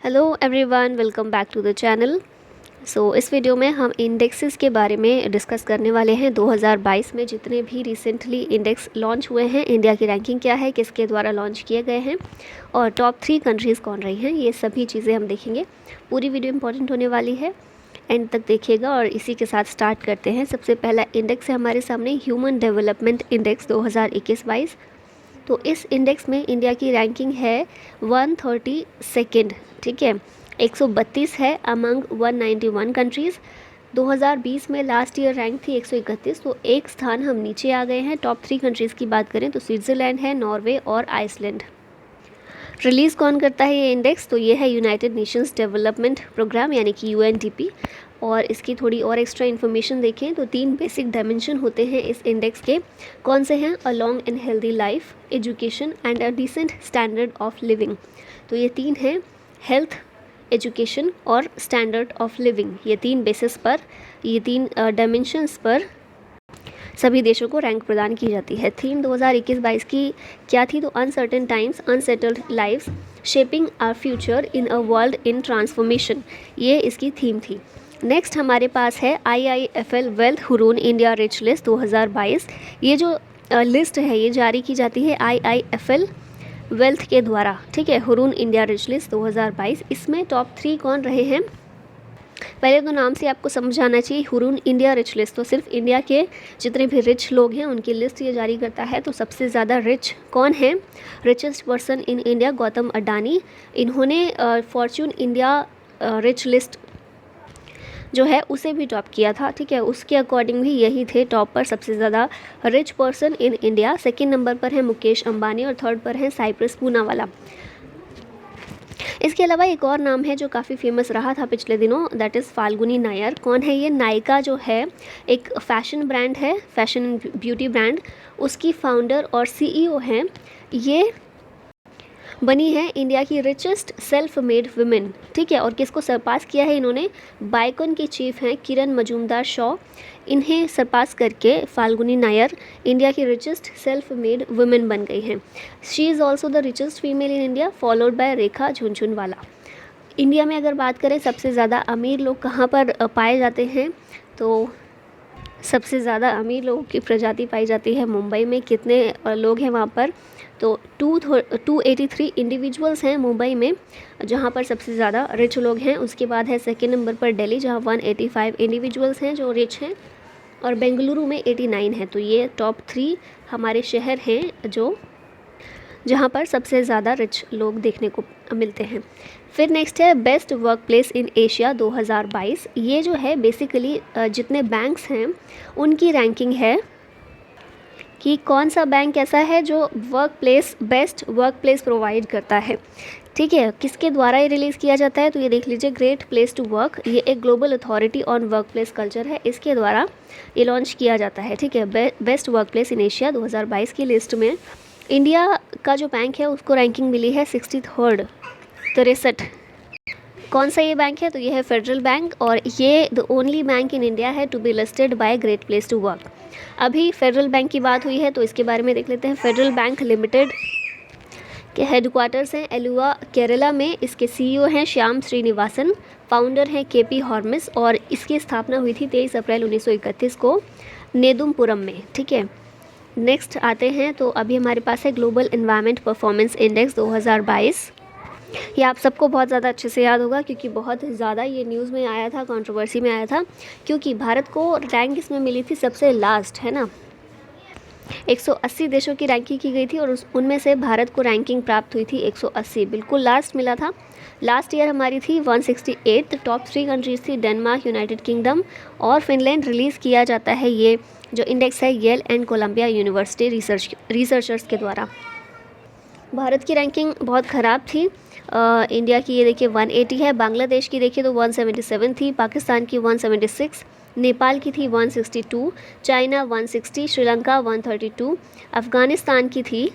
Hello everyone, welcome back to the channel. इस video में हम इंडेक्सेस के बारे में डिस्कस करने वाले हैं। 2022 में जितने भी रिसेंटली इंडेक्स लॉन्च हुए हैं, इंडिया की रैंकिंग क्या है, किसके द्वारा लॉन्च किए गए हैं और टॉप 3 कंट्रीज़ कौन रही हैं, ये सभी चीज़ें हम देखेंगे। पूरी वीडियो इंपॉर्टेंट होने वाली है, एंड तक देखिएगा। और इसी के साथ स्टार्ट करते हैं। सबसे पहला इंडेक्स है हमारे सामने ह्यूमन डेवलपमेंट इंडेक्स 2021-22। तो इस इंडेक्स में इंडिया की रैंकिंग है 132nd, ठीक है। 132 है अमंग 191 कंट्रीज़। 2020 में लास्ट ईयर रैंक थी 131, तो एक स्थान हम नीचे आ गए हैं। टॉप 3 कंट्रीज़ की बात करें तो स्विट्ज़रलैंड है, नॉर्वे और आइसलैंड। रिलीज़ कौन करता है ये इंडेक्स? तो ये है यूनाइटेड नेशंस डेवलपमेंट प्रोग्राम यानी कि UNDP। और इसकी थोड़ी और एक्स्ट्रा इन्फॉर्मेशन देखें तो 3 बेसिक डायमेंशन होते हैं इस इंडेक्स के। कौन से हैं? A long and healthy life, education and a decent standard of living. तो ये 3 हैं, हेल्थ, एजुकेशन और स्टैंडर्ड ऑफ लिविंग। ये 3 बेसिस पर, ये 3 डायमेंशंस पर सभी देशों को रैंक प्रदान की जाती है। थीम 2021-22 की क्या थी? तो uncertain times, unsettled lives, shaping our future in a world in transformation, ये इसकी थीम थी। नेक्स्ट हमारे पास है IIFL wealth Hurun India rich list 2022। ये जो लिस्ट है ये जारी की जाती है IIFL वेल्थ के द्वारा, ठीक है। हुरून इंडिया रिच लिस्ट 2022, इसमें टॉप 3 कौन रहे हैं? पहले तो नाम से आपको समझ आना चाहिए, हुरून इंडिया रिच लिस्ट। तो सिर्फ इंडिया के जितने भी रिच लोग हैं उनकी लिस्ट ये जारी करता है। तो सबसे ज़्यादा रिच कौन है? Richest person in India Gautam Adani. इन्होंने फॉर्च्यून इंडिया रिच लिस्ट जो है उसे भी टॉप किया था, ठीक है। उसके अकॉर्डिंग भी यही थे टॉप पर सबसे ज़्यादा rich person in India. Second number पर है मुकेश अंबानी और थर्ड पर है साइप्रस पूनावाला। इसके अलावा एक और नाम है जो काफ़ी फेमस रहा था पिछले दिनों, दैट इज़ फाल्गुनी नायर। कौन है ये? नायका जो है एक फैशन ब्रांड है, फैशन ब्यूटी ब्रांड, उसकी फाउंडर और CEO हैं। ये बनी है इंडिया की रिचेस्ट सेल्फ मेड वुमेन, ठीक है। और किसको सरपास किया है इन्होंने? बाइकॉन के चीफ हैं किरण मजूमदार शॉ। इन्हें सरपास करके फाल्गुनी नायर इंडिया की रिचेस्ट सेल्फ मेड वुमेन बन गई हैं। She is also the richest female in India, followed by Rekha Jhunjhunwala. India में अगर बात करें सबसे ज़्यादा अमीर लोग कहाँ पर पाए जाते हैं, तो सबसे ज़्यादा अमीर लोगों की प्रजाति पाई जाती है मुंबई में। कितने लोग हैं वहाँ पर? तो 283 इंडिविजुअल्स हैं मुंबई में, जहाँ पर सबसे ज़्यादा रिच लोग हैं। उसके बाद है सेकेंड नंबर पर दिल्ली, जहाँ 185 इंडिविजुअल्स हैं जो रिच हैं, और बेंगलुरु में 89 है। तो ये टॉप 3 हमारे शहर हैं जहाँ पर सबसे ज़्यादा रिच लोग देखने को मिलते हैं। फिर नेक्स्ट है best work place in Asia 2022। ये जो है बेसिकली जितने बैंक्स हैं उनकी रैंकिंग है कि कौन सा बैंक ऐसा है जो बेस्ट वर्क प्लेस प्रोवाइड करता है, ठीक है। किसके द्वारा ये रिलीज़ किया जाता है? तो ये देख लीजिए, ग्रेट प्लेस टू वर्क, ये एक global authority on work place culture है, इसके द्वारा ये लॉन्च किया जाता है, ठीक है। Best work place in Asia 2022 की लिस्ट में इंडिया का जो बैंक है उसको रैंकिंग मिली है 63rd, 63। कौन सा ये बैंक है? तो ये है फेडरल बैंक, और ये the only bank in India है to be listed by great place to work. अभी फेडरल बैंक की बात हुई है तो इसके बारे में देख लेते हैं। फेडरल बैंक लिमिटेड के हेडक्वार्टर्स हैं एलुआ, केरला में। इसके CEO हैं श्याम श्रीनिवासन, फाउंडर हैं KP हॉर्मिस, और इसकी स्थापना हुई थी 23 अप्रैल 1931 को नेदुमपुरम में, ठीक है। नेक्स्ट आते हैं तो अभी हमारे पास है ग्लोबल एनवायरनमेंट परफॉर्मेंस इंडेक्स 2022। ये आप सबको बहुत ज़्यादा अच्छे से याद होगा क्योंकि बहुत ज़्यादा ये न्यूज़ में आया था, कंट्रोवर्सी में आया था, क्योंकि भारत को रैंक इसमें मिली थी सबसे लास्ट, है ना। 180 देशों की रैंकिंग की गई थी और उनमें से भारत को रैंकिंग प्राप्त हुई थी 180, बिल्कुल लास्ट मिला था। लास्ट ईयर हमारी थी 168। टॉप 3 कंट्रीज़ थी डेनमार्क, यूनाइटेड किंगडम और फिनलैंड। रिलीज़ किया जाता है ये जो इंडेक्स है Yale and Columbia university researchers के द्वारा। भारत की रैंकिंग बहुत ख़राब थी। इंडिया की ये देखिए 180 है, बांग्लादेश की देखिए तो 177 थी, पाकिस्तान की 176, नेपाल की थी 162, चाइना 160, श्रीलंका 132, अफ़गानिस्तान की थी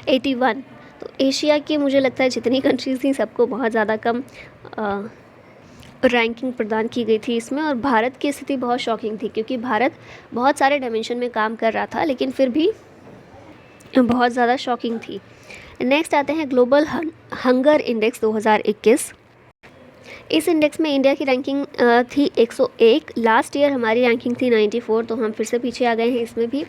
81। तो एशिया की मुझे लगता है जितनी कंट्रीज़ थी सबको बहुत ज़्यादा कम रैंकिंग प्रदान की गई थी इसमें। और भारत की स्थिति बहुत शॉकिंग थी क्योंकि भारत बहुत सारे डायमेंशन में काम कर रहा था, लेकिन फिर भी बहुत ज़्यादा शॉकिंग थी। नेक्स्ट आते हैं ग्लोबल हंगर इंडेक्स 2021। इस इंडेक्स में इंडिया की रैंकिंग थी 101, लास्ट ईयर हमारी रैंकिंग थी 94, तो हम फिर से पीछे आ गए हैं इसमें भी।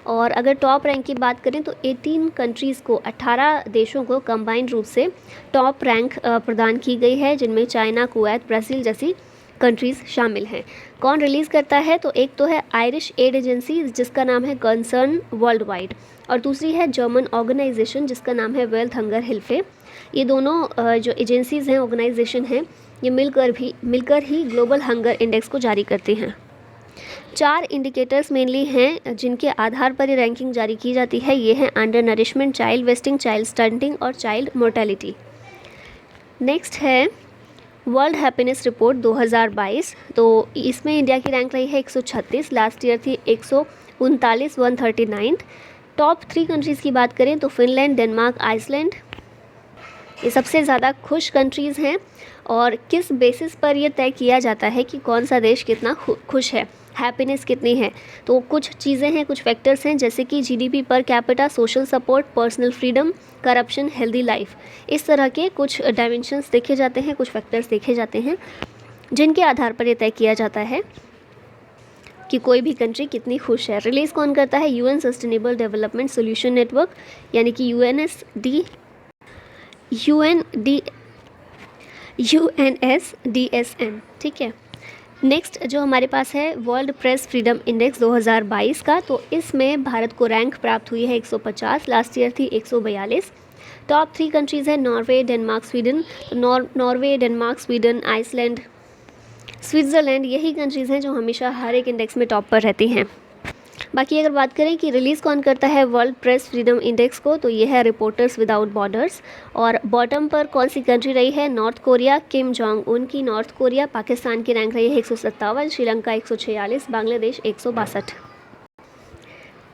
और अगर टॉप रैंक की बात करें तो 18 कंट्रीज़ को, 18 देशों को कंबाइंड रूप से टॉप रैंक प्रदान की गई है, जिनमें चाइना, कुवैत, ब्राज़ील जैसी कंट्रीज़ शामिल हैं। कौन रिलीज़ करता है? तो एक तो है आयरिश एड एजेंसी जिसका नाम है कंसर्न वर्ल्ड वाइड, और दूसरी है जर्मन ऑर्गेनाइजेशन जिसका नाम है वेल्थ हंगर हिल्फे। ये दोनों जो एजेंसीज़ हैं, ऑर्गेनाइजेशन हैं, ये मिलकर ही ग्लोबल हंगर इंडेक्स को जारी करती हैं। 4 इंडिकेटर्स मेनली हैं जिनके आधार पर ये रैंकिंग जारी की जाती है। ये हैं undernourishment, child wasting, child stunting और चाइल्ड मोर्टेलिटी। नेक्स्ट है वर्ल्ड हैप्पीनेस रिपोर्ट 2022। तो इसमें इंडिया की रैंक रही है 136, लास्ट ईयर थी 139, 139। टॉप 3 कंट्रीज़ की बात करें तो फिनलैंड, डेनमार्क, आइसलैंड, ये सबसे ज़्यादा खुश कंट्रीज़ हैं। और किस बेसिस पर यह तय किया जाता है कि कौन सा देश कितना खुश है, हैप्पीनेस कितनी है? तो कुछ चीज़ें हैं, कुछ फैक्टर्स हैं, जैसे कि GDP per capita, social support, personal freedom, corruption, healthy life. इस तरह के कुछ डायमेंशंस देखे जाते हैं, कुछ फैक्टर्स देखे जाते हैं, जिनके आधार पर यह तय किया जाता है कि कोई भी कंट्री कितनी खुश है। रिलीज़ कौन करता है? UN sustainable development solution network, यानी कि UNSDSN, ठीक है। नेक्स्ट जो हमारे पास है वर्ल्ड प्रेस फ्रीडम इंडेक्स 2022 का, तो इसमें भारत को रैंक प्राप्त हुई है 150, लास्ट ईयर थी 142। टॉप 3 कंट्रीज़ हैं Norway, Denmark, Sweden. Norway, Denmark, Sweden, Iceland, Switzerland, यही कंट्रीज़ हैं जो हमेशा हर एक इंडेक्स में टॉप पर रहती हैं। बाकी अगर बात करें कि रिलीज़ कौन करता है वर्ल्ड प्रेस फ्रीडम इंडेक्स को, तो ये है रिपोर्टर्स विदाउट बॉर्डर्स। और बॉटम पर कौन सी कंट्री रही है? North Korea, Kim Jong Un की नॉर्थ कोरिया। पाकिस्तान की रैंक रही है 157, श्रीलंका 146, बांग्लादेश 162।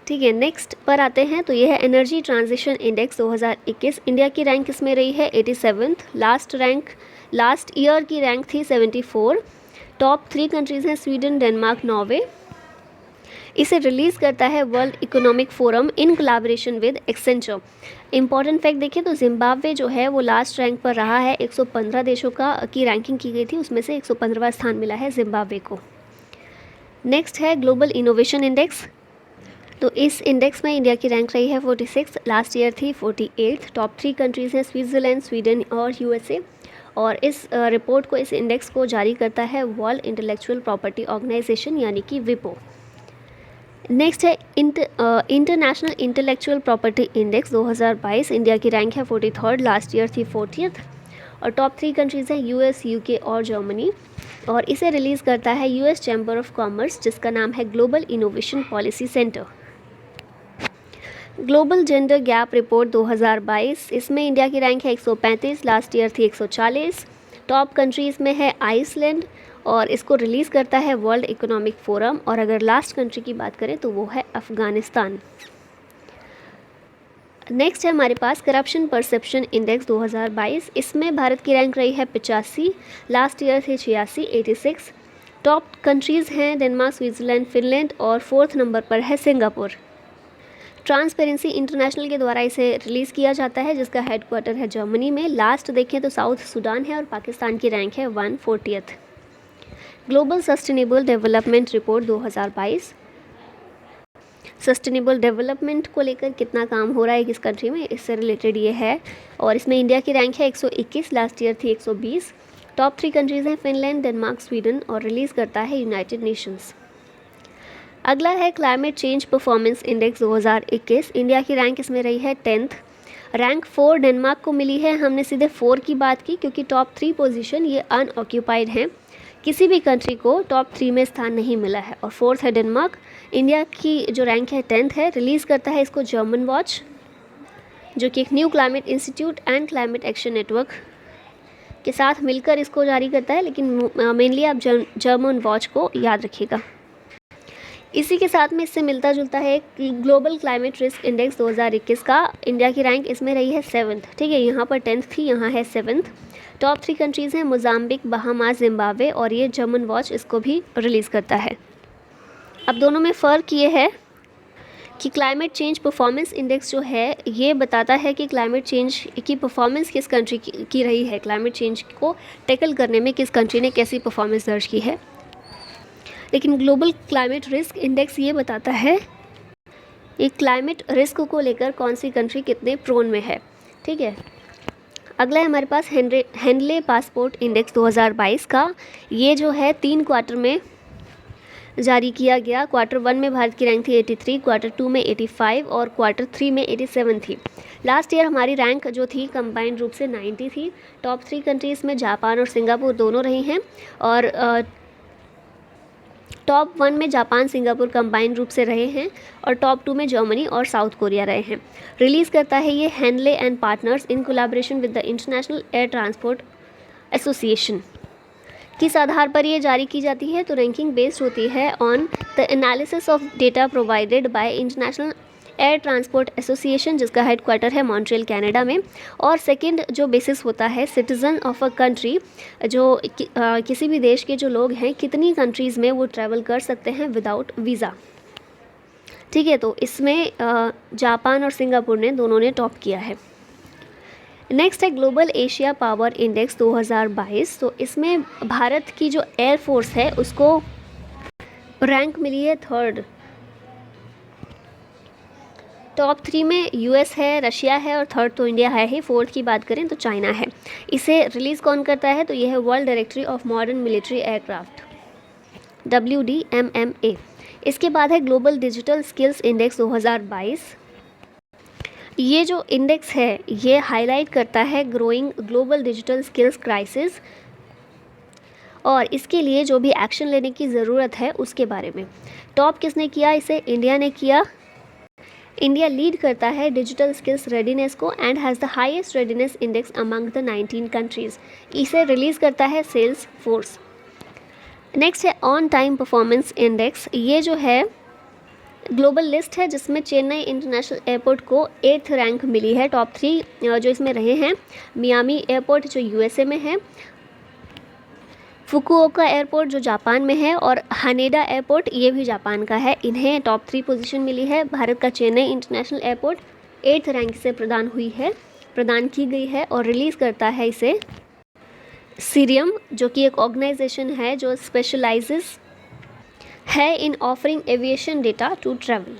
ठीक है, नेक्स्ट पर आते हैं, तो ये है एनर्जी ट्रांजिशन इंडेक्स 2021। इंडिया की रैंक इसमें रही है 87th, लास्ट ईयर की रैंक थी 74। टॉप 3 कंट्रीज़ हैं स्वीडन, डेनमार्क, नॉर्वे। इसे रिलीज़ करता है world economic forum in collaboration with Accenture. Important fact देखें तो जिम्बाब्वे जो है वो लास्ट रैंक पर रहा है। 115 देशों की रैंकिंग की गई थी, उसमें से 115वां स्थान मिला है जिम्बाब्वे को। नेक्स्ट है ग्लोबल इनोवेशन इंडेक्स। तो इस इंडेक्स में इंडिया की रैंक रही है 46, लास्ट ईयर थी 48। टॉप 3 कंट्रीज़ हैं स्विट्ज़रलैंड, स्वीडन और यूएसए। और इस रिपोर्ट को, इस इंडेक्स को जारी करता है वर्ल्ड इंटेलेक्चुअल प्रॉपर्टी ऑर्गेनाइजेशन, यानी कि विपो। नेक्स्ट है international intellectual property index 2022। India की रैंक है 43rd, लास्ट ईयर थी 40th। और टॉप 3 कंट्रीज़ हैं यूएस, यूके और जर्मनी। और इसे रिलीज़ करता है यूएस चैम्बर ऑफ कॉमर्स, जिसका नाम है global innovation policy centre. Global gender gap report 2022, इसमें इंडिया की रैंक है 135, लास्ट ईयर थी 140। टॉप कंट्रीज़ में है आइसलैंड, और इसको रिलीज़ करता है वर्ल्ड इकोनॉमिक फोरम। और अगर लास्ट कंट्री की बात करें तो वो है अफ़गानिस्तान। नेक्स्ट है हमारे पास करप्शन परसेप्शन इंडेक्स 2022। इसमें भारत की रैंक रही है 85, लास्ट ईयर थी 86। टॉप कंट्रीज़ हैं डेनमार्क, स्विट्ज़रलैंड, फिनलैंड, और 4th नंबर पर है सिंगापुर। ट्रांसपेरेंसी इंटरनेशनल के द्वारा इसे रिलीज़ किया जाता है, जिसका हेडक्वार्टर है जर्मनी में। लास्ट देखें तो साउथ सूडान है, और पाकिस्तान की रैंक है 140th। Global sustainable development report 2022। Sustainable development को लेकर कितना काम हो रहा है किस कंट्री में, इससे रिलेटेड ये है। और इसमें इंडिया की रैंक है 121, लास्ट ईयर थी 120। टॉप 3 कंट्रीज़ हैं फिनलैंड, डेनमार्क, स्वीडन, और रिलीज़ करता है यूनाइटेड नेशंस। अगला है climate change performance index 2021। India की रैंक इसमें रही है 10th। रैंक 4 डेनमार्क को मिली है। हमने सीधे 4 की बात की क्योंकि टॉप 3 पोजीशन ये अनऑक्यूपाइड हैं, किसी भी कंट्री को टॉप 3 में स्थान नहीं मिला है। और 4th है डेनमार्क। इंडिया की जो रैंक है 10th है। रिलीज़ करता है इसको जर्मन वॉच, जो कि एक new climate institute and climate action network के साथ मिलकर इसको जारी करता है, लेकिन मेनली आप जर्मन वॉच को याद रखिएगा। इसी के साथ में इससे मिलता जुलता है ग्लोबल क्लाइमेट रिस्क इंडेक्स 2021 का। इंडिया की रैंक इसमें रही है 7th, ठीक है। यहाँ पर 10th थी, यहाँ है 7th। टॉप 3 कंट्रीज़ हैं मोजाम्बिक, बहामास, जिम्बाब्वे, और ये जर्मन वॉच इसको भी रिलीज़ करता है। अब दोनों में फ़र्क ये है कि क्लाइमेट चेंज परफॉर्मेंस इंडेक्स जो है ये बताता है कि क्लाइमेट चेंज की परफॉर्मेंस किस कंट्री की रही है, क्लाइमेट चेंज को टैकल करने में किस कंट्री ने कैसी परफॉर्मेंस दर्ज की है। लेकिन ग्लोबल क्लाइमेट रिस्क इंडेक्स ये बताता है एक क्लाइमेट रिस्क को लेकर कौन सी कंट्री कितने प्रोन में है। ठीक है, अगला है हमारे पास हेनले पासपोर्ट इंडेक्स 2022 का। ये जो है 3 क्वार्टर में जारी किया गया। क्वार्टर 1 में भारत की रैंक थी 83, क्वार्टर 2 में 85 और क्वार्टर 3 में 87 थी। लास्ट ईयर हमारी रैंक जो थी कंबाइंड रूप से 90 थी। टॉप 3 कंट्रीज़ में जापान और सिंगापुर दोनों रही हैं और टॉप 1 में जापान सिंगापुर कंबाइंड रूप से रहे हैं और टॉप 2 में जर्मनी और साउथ कोरिया रहे हैं। रिलीज़ करता है ये Henley and partners in collaboration with the international air transport association. किस आधार पर ये जारी की जाती है, तो रैंकिंग बेस्ड होती है on the analysis of data provided by international air transport association, जिसका हेडक्वार्टर है मॉन्ट्रियल कनाडा में। और सेकंड जो बेसिस होता है सिटीज़न ऑफ अ कंट्री, जो किसी भी देश के जो लोग हैं कितनी कंट्रीज़ में वो ट्रैवल कर सकते हैं विदाउट वीज़ा। ठीक है, तो इसमें जापान और सिंगापुर ने दोनों ने टॉप किया है। नेक्स्ट है ग्लोबल एशिया पावर इंडेक्स 2022। तो इसमें भारत की जो एयरफोर्स है उसको रैंक मिली है 3rd। टॉप 3 में यूएस है, रशिया है और 3rd तो इंडिया है ही। 4th की बात करें तो चाइना है। इसे रिलीज़ कौन करता है, तो यह है world directory of modern military aircraft, WDMMA। इसके बाद है ग्लोबल डिजिटल स्किल्स इंडेक्स 2022। ये जो इंडेक्स है ये हाईलाइट करता है growing global digital skills crisis और इसके लिए जो भी एक्शन लेने की ज़रूरत है उसके बारे में। टॉप किसने किया, इसे इंडिया ने किया। इंडिया लीड करता है डिजिटल स्किल्स रेडीनेस को and has the highest readiness index among the 19 countries. इसे रिलीज़ करता है सेल्स फोर्स। नेक्स्ट है ऑन टाइम परफॉर्मेंस इंडेक्स। ये जो है ग्लोबल लिस्ट है जिसमें चेन्नई इंटरनेशनल एयरपोर्ट को 8th रैंक मिली है। टॉप 3 जो इसमें रहे हैं मियामी एयरपोर्ट जो यूएसए में है, फुकुओका एयरपोर्ट जो जापान में है और हानेडा एयरपोर्ट ये भी जापान का है। इन्हें टॉप 3 पोजीशन मिली है। भारत का Chennai international airport 8th rank से प्रदान की गई है और रिलीज़ करता है इसे सीरियम, जो कि एक ऑर्गेनाइजेशन है जो स्पेशलाइजेस है in offering aviation data to travel.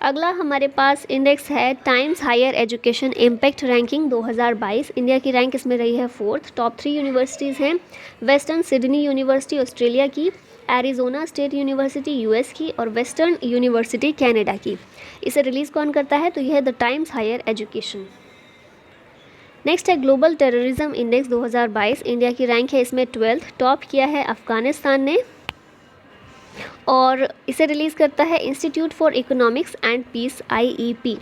अगला हमारे पास इंडेक्स है Times higher education impact ranking 2022। India की रैंक इसमें रही है 4th। टॉप 3 यूनिवर्सिटीज़ हैं वेस्टर्न सिडनी यूनिवर्सिटी ऑस्ट्रेलिया की, एरिजोना स्टेट यूनिवर्सिटी यूएस की और वेस्टर्न यूनिवर्सिटी कनाडा की। इसे रिलीज़ कौन करता है, तो यह है the Times higher Education. Next है ग्लोबल टेररिज्म इंडेक्स 2022। इंडिया की रैंक है इसमें 12th। टॉप किया है अफ़गानिस्तान ने और इसे रिलीज़ करता है Institute for Economics and Peace IEP।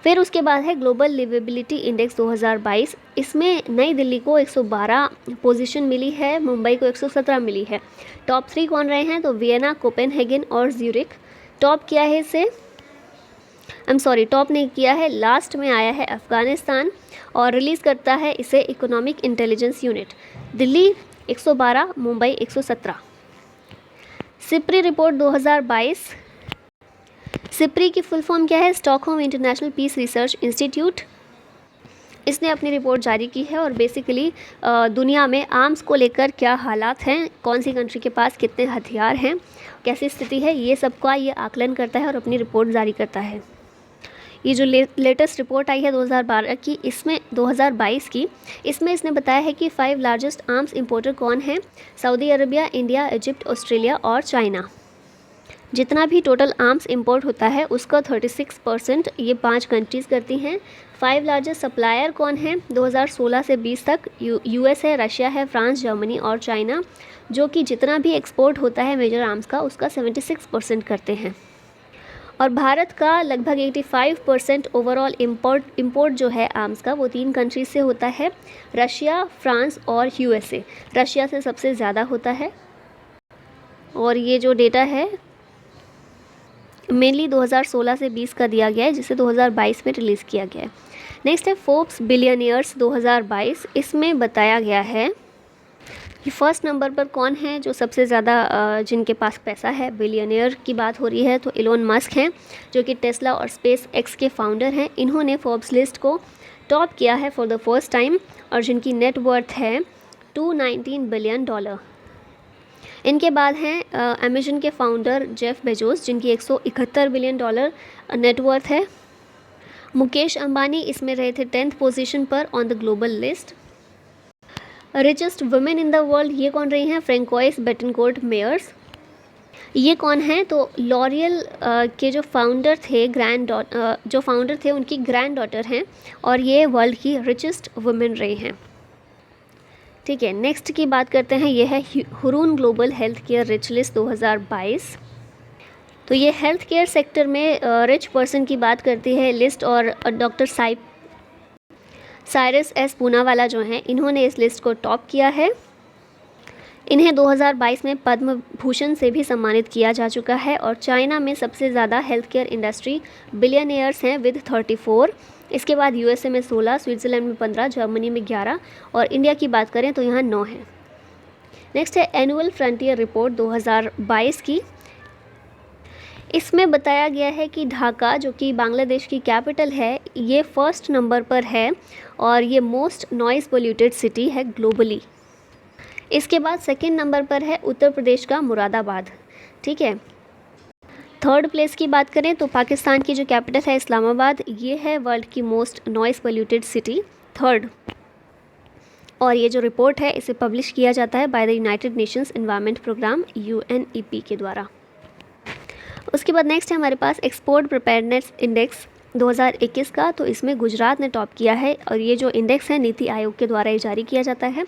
फिर उसके बाद है ग्लोबल लिवेबिलिटी इंडेक्स 2022। इसमें नई दिल्ली को 112 पोजीशन मिली है, मुंबई को 117 मिली है। टॉप 3 कौन रहे हैं, तो वियना, कोपेनहेगन और ज्यूरिख। टॉप किया है इसे टॉप नहीं किया है, लास्ट में आया है अफ़गानिस्तान और रिलीज़ करता है इसे Economic Intelligence Unit. Delhi 112, Mumbai 117। SIPRI report 2022। SIPRI की फुल फॉर्म क्या है, Stockholm International Peace Research Institute. इसने अपनी रिपोर्ट जारी की है और बेसिकली दुनिया में आर्म्स को लेकर क्या हालात हैं, कौन सी कंट्री के पास कितने हथियार हैं, कैसी स्थिति है, ये सबका ये आकलन करता है और अपनी रिपोर्ट जारी करता है। ये जो लेटेस्ट रिपोर्ट आई है 2012 की, इसमें 2022 की, इसमें इसने बताया है कि 5 लार्जेस्ट आर्म्स इंपोर्टर कौन हैं, Saudi Arabia, India, Egypt, Australia और चाइना। जितना भी टोटल आर्म्स इंपोर्ट होता है उसका 36% ये 5 कंट्रीज़ करती हैं। 5 लार्जेस्ट सप्लायर कौन हैं 2016 से 20 तक, यूएस है, रशिया है, फ्रांस, जर्मनी और चाइना, जो कि जितना भी एक्सपोर्ट होता है मेजर आर्म्स का उसका 76% करते हैं। और भारत का लगभग 85% ओवरऑल इंपोर्ट जो है आर्म्स का वो 3 कंट्रीज से होता है, रशिया, फ्रांस और यूएसए। रशिया से सबसे ज़्यादा होता है और ये जो डेटा है मेनली 2016 से 20 का दिया गया है, जिसे 2022 में रिलीज़ किया गया है। नेक्स्ट है फोर्ब्स बिलियनियर्स 2022। इसमें बताया गया है ये फर्स्ट नंबर पर कौन है जो सबसे ज़्यादा जिनके पास पैसा है, बिलियनियर की बात हो रही है, तो इलोन मस्क हैं जो कि टेस्ला और स्पेस एक्स के फाउंडर हैं। इन्होंने फोर्ब्स लिस्ट को टॉप किया है फॉर द फर्स्ट टाइम और जिनकी नेट वर्थ है $219 बिलियन। इनके बाद हैं अमेजन के फाउंडर जेफ बेजोस जिनकी $171 बिलियन नेट वर्थ है। मुकेश अंबानी इसमें रहे थे 10th पोजीशन पर on the global list. Richest women in the world ये कौन रही हैं? Francoise Bettencourt Meyers. ये कौन है? तो लॉरियल के जो फाउंडर थे उनकी ग्रैंड डॉटर हैं और ये वर्ल्ड की रिचेस्ट वुमेन रही हैं। ठीक है, नेक्स्ट की बात करते हैं। ये है Hurun global health care rich list 2022। तो ये हेल्थ केयर सेक्टर में रिच पर्सन की बात करती है लिस्ट और डॉक्टर साइरस एस पूनावाला जो हैं इन्होंने इस लिस्ट को टॉप किया है। इन्हें 2022 में पद्म भूषण से भी सम्मानित किया जा चुका है और चाइना में सबसे ज़्यादा हेल्थ केयर इंडस्ट्री बिलियनियर्स हैं विद 34। इसके बाद यूएसए में 16, स्विट्ज़रलैंड में 15, जर्मनी में 11 और इंडिया की बात करें तो यहाँ 9 है। नेक्स्ट है एनुअल फ्रंटियर रिपोर्ट 2022 की। इसमें बताया गया है कि ढाका जो कि बांग्लादेश की कैपिटल है ये फर्स्ट नंबर पर है और ये मोस्ट नॉइज़ पोल्यूटेड सिटी है ग्लोबली। इसके बाद सेकंड नंबर पर है उत्तर प्रदेश का मुरादाबाद। ठीक है, थर्ड प्लेस की बात करें तो पाकिस्तान की जो कैपिटल है इस्लामाबाद, ये है वर्ल्ड की most noise polluted city third. और ये जो रिपोर्ट है इसे पब्लिश किया जाता है by the United Nations Environment Programme UNEP के द्वारा। उसके बाद नेक्स्ट है हमारे पास एक्सपोर्ट प्रिपेयर्डनेस इंडेक्स 2021 का। तो इसमें गुजरात ने टॉप किया है और ये जो इंडेक्स है नीति आयोग के द्वारा ये जारी किया जाता है।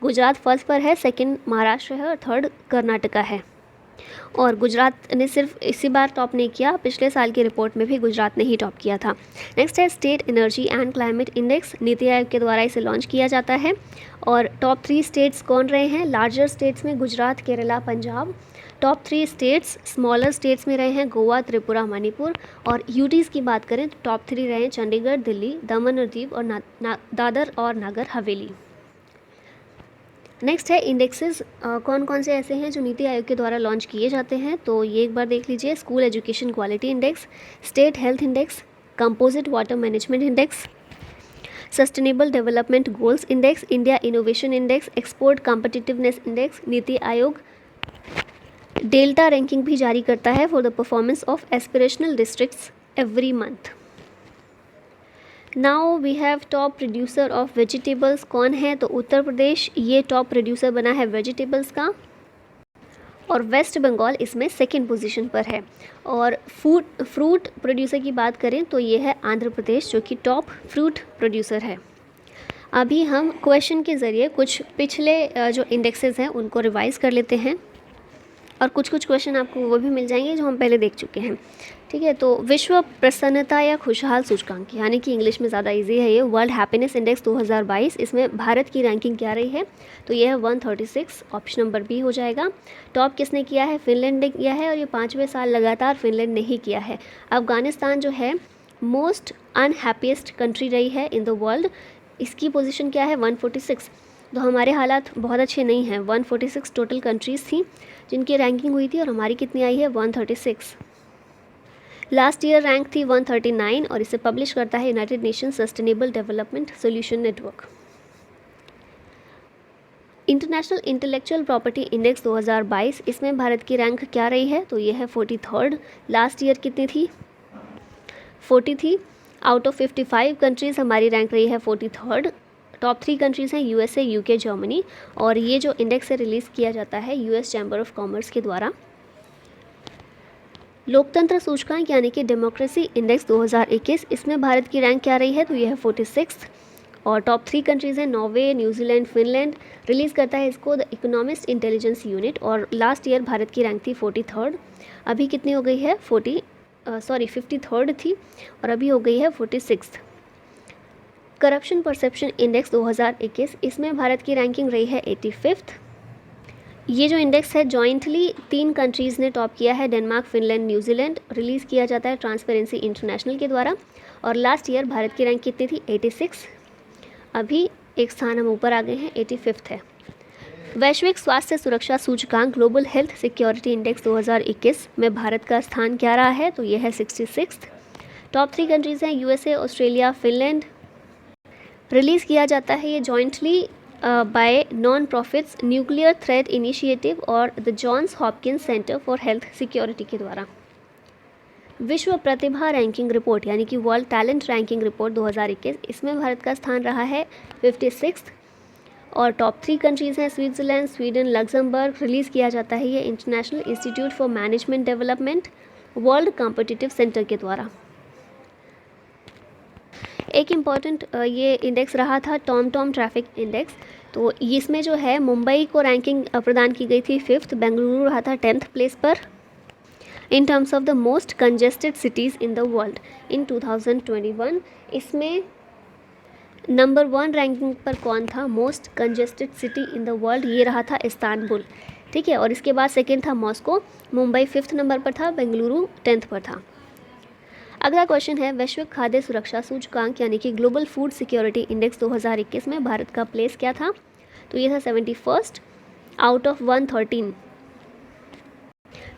गुजरात फर्स्ट पर है, सेकंड महाराष्ट्र है और थर्ड कर्नाटका है। और गुजरात ने सिर्फ इसी बार टॉप नहीं किया, पिछले साल की रिपोर्ट में भी गुजरात ने ही टॉप किया था। नेक्स्ट है state energy and climate index, NITI आयोग के द्वारा इसे लॉन्च किया जाता है। और टॉप 3 स्टेट्स कौन रहे हैं? लार्जर स्टेट्स में Gujarat, Kerala, Punjab. Top 3 states smaller states में रहे हैं गोवा, त्रिपुरा, मणिपुर। और यूटीज़ की बात करें तो टॉप 3 रहे हैं चंडीगढ़, दिल्ली, दमन और दीव और दादर और नागर हवेली। नेक्स्ट है इंडेक्सेस, कौन कौन से ऐसे हैं जो नीति आयोग के द्वारा लॉन्च किए जाते हैं। तो ये एक बार देख लीजिए, school education quality index, state health index, composite water management index, sustainable development goals index, India innovation index, export competitiveness index. NITI Aayog delta ranking भी जारी करता है for the performance of aspirational districts every month. Now we have top producer of vegetables कौन है? तो उत्तर प्रदेश ये top producer बना है वेजिटेबल्स का और वेस्ट बंगाल इसमें सेकंड पोजीशन पर है। और फ्रूट प्रोड्यूसर की बात करें तो ये है आंध्र प्रदेश जो कि टॉप फ्रूट प्रोड्यूसर है। अभी हम क्वेश्चन के ज़रिए कुछ पिछले जो इंडेक्सेस हैं उनको रिवाइज़ कर लेते हैं और कुछ क्वेश्चन आपको वो भी मिल जाएंगे जो हम पहले देख चुके हैं। ठीक है, तो विश्व प्रसन्नता या खुशहाल सूचकांक, यानी कि इंग्लिश में ज़्यादा इजी है ये, वर्ल्ड हैप्पीनेस इंडेक्स 2022, इसमें भारत की रैंकिंग क्या रही है? तो ये है 136, ऑप्शन नंबर बी हो जाएगा। टॉप किसने किया है? फिनलैंड ने किया है और ये 5वें साल लगातार फिनलैंड ने ही किया है। अफगानिस्तान जो है मोस्ट अनहैप्पीएस्ट कंट्री रही है इन द वर्ल्ड, इसकी पोजीशन क्या है? 146। तो हमारे हालात बहुत अच्छे नहीं हैं। 146 टोटल कंट्रीज़ थी जिनकी रैंकिंग हुई थी और हमारी कितनी आई है? 136। लास्ट ईयर रैंक थी 139 और इसे पब्लिश करता है United nation sustainable development solution network. International intellectual property index 2022, इसमें भारत की रैंक क्या रही है? तो ये है 43rd। लास्ट ईयर कितनी थी? 40 थी। आउट ऑफ 55 कंट्रीज़ हमारी रैंक रही है 43rd। टॉप 3 कंट्रीज़ हैं USA, UK, जर्मनी। और ये जो इंडेक्स है रिलीज़ किया जाता है US चैम्बर ऑफ कॉमर्स के द्वारा। लोकतंत्र सूचकांक यानी कि डेमोक्रेसी इंडेक्स 2021, इसमें भारत की रैंक क्या रही है? तो यह है 46। और टॉप 3 कंट्रीज़ हैं नॉर्वे, न्यूजीलैंड, फिनलैंड। रिलीज़ करता है इसको द इकोनॉमिस्ट इंटेलिजेंस यूनिट और लास्ट ईयर भारत की रैंक थी 43rd। अभी कितनी हो गई है? 53rd थी और अभी हो गई है 46th। करप्शन परसेप्शन इंडेक्स 2021, इसमें भारत की रैंकिंग रही है 85th। ये जो इंडेक्स है जॉइंटली 3 कंट्रीज़ ने टॉप किया है, डेनमार्क, फिनलैंड, न्यूजीलैंड। रिलीज़ किया जाता है ट्रांसपेरेंसी इंटरनेशनल के द्वारा और लास्ट ईयर भारत की रैंक कितनी थी? 86। अभी एक स्थान हम ऊपर आ गए हैं, 85th है। वैश्विक स्वास्थ्य सुरक्षा सूचकांक ग्लोबल हेल्थ सिक्योरिटी इंडेक्स 2021 में भारत का स्थान क्या रहा है? तो यह है 66। टॉप 3 कंट्रीज़ हैं यूएसए, ऑस्ट्रेलिया, फिनलैंड। रिलीज़ किया जाता है ये jointly by non profits nuclear threat initiative और the Johns Hopkins centre for health security के द्वारा। विश्व प्रतिभा रैंकिंग रिपोर्ट यानी कि वर्ल्ड टैलेंट रैंकिंग रिपोर्ट 2021, इसमें भारत का स्थान रहा है 56। और टॉप 3 कंट्रीज़ हैं स्विट्ज़रलैंड, स्वीडन, लग्जमबर्ग। रिलीज़ किया जाता है ये international institute for management development world competitive centre के द्वारा। एक इम्पॉर्टेंट ये इंडेक्स रहा था टॉम ट्रैफिक इंडेक्स। तो इसमें जो है मुंबई को रैंकिंग प्रदान की गई थी 5th, बेंगलुरु रहा था 10th प्लेस पर in terms of the most congested cities in the world in 2021। इसमें नंबर 1 रैंकिंग पर कौन था most congested city in the world? ये रहा था इस्तांबुल, ठीक है। और इसके बाद सेकेंड था मॉस्को, मुंबई 5th नंबर पर था, बेंगलुरु 10th पर था। अगला क्वेश्चन है वैश्विक खाद्य सुरक्षा सूचकांक यानी कि ग्लोबल फूड सिक्योरिटी इंडेक्स 2021 में भारत का प्लेस क्या था? तो ये था 71st आउट ऑफ 113।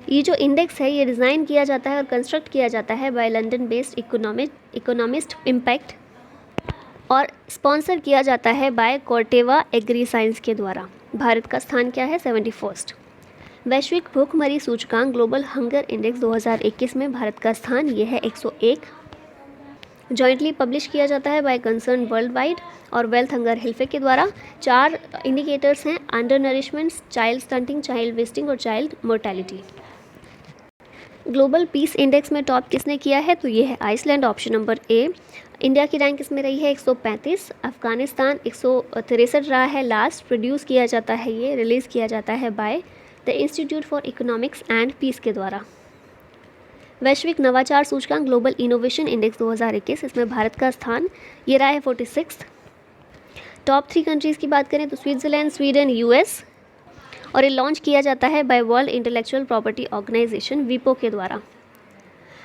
ये जो इंडेक्स है ये डिज़ाइन किया जाता है और कंस्ट्रक्ट किया जाता है by London based Economist Impact और स्पॉन्सर किया जाता है बाय कॉर्टेवा एग्री साइंस के द्वारा। भारत का स्थान क्या है? 71st। वैश्विक भूखमरी सूचकांक ग्लोबल हंगर इंडेक्स 2021 में भारत का स्थान ये है 101। जॉइंटली पब्लिश किया जाता है बाय कंसर्न वर्ल्ड वाइड और वेल्थ हंगर हिल्फे के द्वारा। 4 इंडिकेटर्स हैं undernourishment, child stunting, child wasting और child mortality. Global peace index में टॉप किसने किया है? तो ये है Iceland, option number A. India की रैंक इसमें रही है 135। अफगानिस्तान 163 रहा है लास्ट। प्रोड्यूस किया जाता है ये, रिलीज़ किया जाता है by the Institute for Economics and Peace के द्वारा। वैश्विक नवाचार सूचकांक ग्लोबल इनोवेशन इंडेक्स 2021, इसमें भारत का स्थान ये रहा है 46। टॉप 3 कंट्रीज़ की बात करें तो स्विट्ज़रलैंड, स्वीडन, यूएस। और ये लॉन्च किया जाता है by World Intellectual Property Organization वीपो के द्वारा।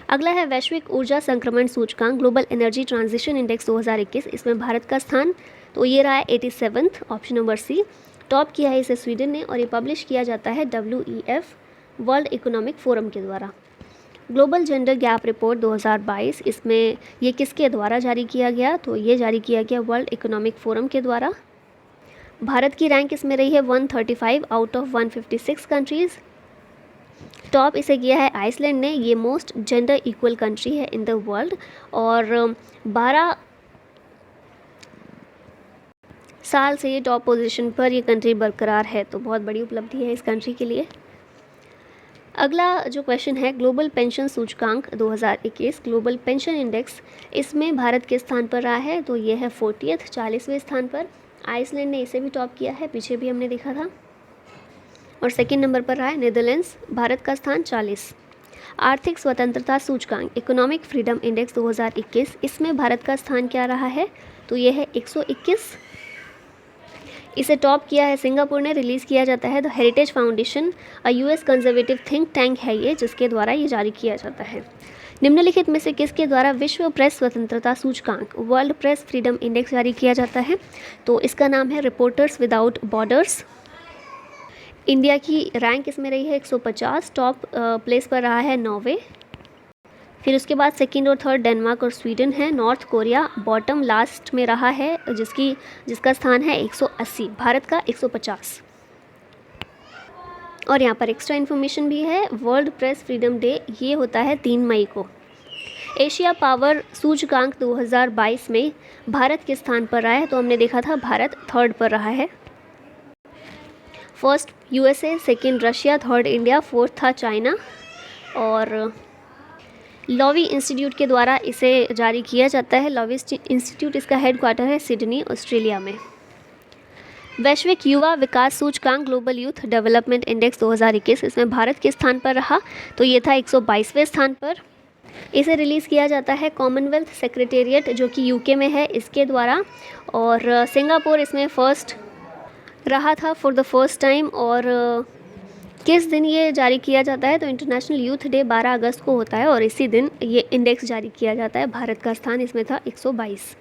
अगला है वैश्विक ऊर्जा संक्रमण सूचकांक ग्लोबल एनर्जी ट्रांजिशन इंडेक्स 2021, इसमें भारत का स्थान तो ये रहा है 87th, option number C. Top किया है इसे स्वीडन ने और ये पब्लिश किया जाता है WEF वर्ल्ड इकोनॉमिक फोरम के द्वारा। ग्लोबल जेंडर गैप रिपोर्ट 2022, इसमें ये किसके द्वारा जारी किया गया? तो ये जारी किया गया वर्ल्ड इकोनॉमिक फोरम के द्वारा। भारत की रैंक इसमें रही है 135 आउट ऑफ 156 कंट्रीज़। टॉप इसे किया है आइसलैंड ने। ये मोस्ट जेंडर इक्वल कंट्री है इन द वर्ल्ड और 12 साल से ये टॉप पोजीशन पर ये कंट्री बरकरार है, तो बहुत बड़ी उपलब्धि है इस कंट्री के लिए। अगला जो क्वेश्चन है ग्लोबल पेंशन सूचकांक 2021 ग्लोबल पेंशन इंडेक्स, इसमें भारत के स्थान पर रहा है तो ये है 40th 40वें स्थान पर। आइसलैंड ने इसे भी टॉप किया है, पीछे भी हमने देखा था। और सेकंड नंबर पर रहा है नीदरलैंड्स, भारत का स्थान 40। आर्थिक स्वतंत्रता सूचकांक इकोनॉमिक फ्रीडम इंडेक्स 2021, इसमें भारत का स्थान क्या रहा है? तो ये है 121। इसे टॉप किया है सिंगापुर ने। रिलीज़ किया जाता है the heritage foundation, US conservative think tank है ये, जिसके द्वारा ये जारी किया जाता है। निम्नलिखित में से किसके द्वारा विश्व प्रेस स्वतंत्रता सूचकांक वर्ल्ड प्रेस फ्रीडम इंडेक्स जारी किया जाता है? तो इसका नाम है रिपोर्टर्स विदाउट बॉर्डर्स। इंडिया की रैंक इसमें रही है 150। टॉप प्लेस पर रहा है नॉर्वे। फिर उसके बाद सेकंड और थर्ड डेनमार्क और स्वीडन है। नॉर्थ कोरिया बॉटम लास्ट में रहा है जिसका स्थान है 180, भारत का 150। और यहाँ पर एक्स्ट्रा इन्फॉर्मेशन भी है, वर्ल्ड प्रेस फ्रीडम डे ये होता है 3 मई को। एशिया पावर सूचकांक 2022 में भारत के स्थान पर रहा है, तो हमने देखा था भारत 3rd पर रहा है। First USA, second Russia, third India, fourth था चाइना। और लॉवी इंस्टीट्यूट के द्वारा इसे जारी किया जाता है। लॉवी इंस्टीट्यूट इसका हेडक्वार्टर है सिडनी, ऑस्ट्रेलिया में। वैश्विक युवा विकास सूचकांक ग्लोबल यूथ डेवलपमेंट इंडेक्स 2021, इसमें भारत के स्थान पर रहा, तो ये था 122वें स्थान पर। इसे रिलीज़ किया जाता है कॉमनवेल्थ सेक्रेटेरिएट जो कि यूके में है, इसके द्वारा। और सिंगापुर इसमें फर्स्ट रहा था फॉर द फर्स्ट टाइम। और किस दिन ये जारी किया जाता है? तो इंटरनेशनल यूथ डे 12 अगस्त को होता है और इसी दिन ये इंडेक्स जारी किया जाता है। भारत का स्थान इसमें था 122।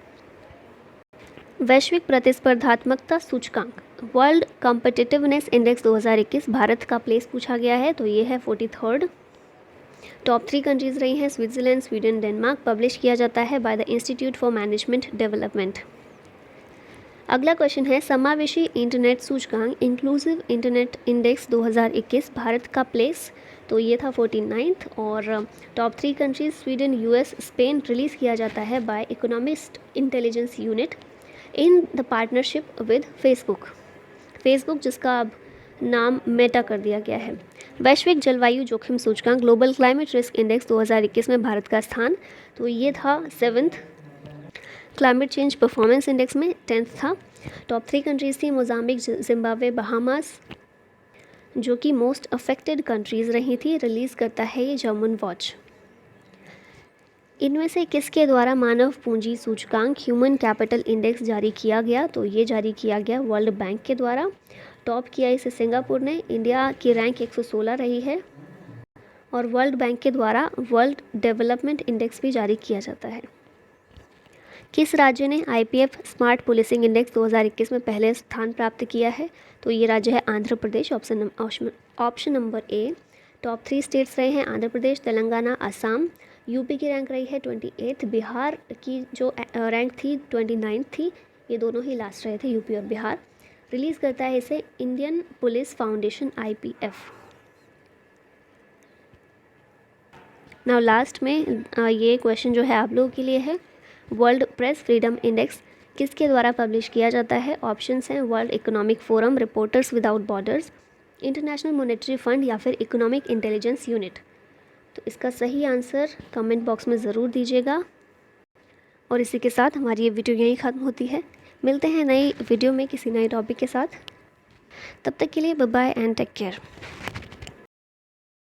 वैश्विक प्रतिस्पर्धात्मकता सूचकांक वर्ल्ड कॉम्पिटिटिवनेस इंडेक्स 2021 भारत का प्लेस पूछा गया है, तो ये है 43rd। टॉप 3 कंट्रीज़ रही हैं स्विट्ज़रलैंड, स्वीडन, डेनमार्क। पब्लिश किया जाता है by the Institute for management development. अगला क्वेश्चन है समावेशी इंटरनेट सूचकांक इंक्लूसिव इंटरनेट इंडेक्स 2021 भारत का प्लेस, तो ये था 49th। और top 3 countries Sweden, US, Spain. Release किया जाता है by Economist Intelligence Unit in the partnership with Facebook जिसका अब नाम मेटा कर दिया गया है। वैश्विक जलवायु जोखिम सूचकांक ग्लोबल क्लाइमेट रिस्क इंडेक्स 2021 में भारत का स्थान, तो ये था 7th। Climate change performance index में 10th था। टॉप 3 कंट्रीज़ थी मोजाम्बिक, जिम्बाब्वे, बहामास, जो कि मोस्ट अफेक्टेड कंट्रीज़ रही थी। रिलीज़ करता है ये जर्मन वॉच। इनमें से किसके द्वारा मानव पूंजी सूचकांक ह्यूमन कैपिटल इंडेक्स जारी किया गया, तो ये जारी किया गया वर्ल्ड बैंक के द्वारा। टॉप किया इसे सिंगापुर ने। इंडिया की रैंक 116 रही है और वर्ल्ड बैंक के द्वारा वर्ल्ड डेवलपमेंट इंडेक्स भी जारी किया जाता है। किस राज्य ने आईपीएफ स्मार्ट पुलिसिंग इंडेक्स 2021 में पहले स्थान प्राप्त किया है, तो ये राज्य है Andhra Pradesh. Option number A. Top 3 states रहे हैं आंध्र प्रदेश, तेलंगाना, असम। यूपी की रैंक रही है 28th। बिहार की जो रैंक थी 29th थी। ये दोनों ही लास्ट रहे थे, यूपी और बिहार। रिलीज़ करता है इसे Indian police foundation IPF. Now last में ये क्वेश्चन जो है आप लोगों के लिए है, वर्ल्ड प्रेस फ्रीडम इंडेक्स किसके द्वारा पब्लिश किया जाता है। ऑप्शंस हैं world economic forum, reporters without borders, international monetary fund या फिर इकोनॉमिक इंटेलिजेंस यूनिट। तो इसका सही आंसर कमेंट बॉक्स में ज़रूर दीजिएगा। और इसी के साथ हमारी ये वीडियो यहीं ख़त्म होती है। मिलते हैं नई वीडियो में किसी नए टॉपिक के साथ। तब तक के लिए bye bye and take care.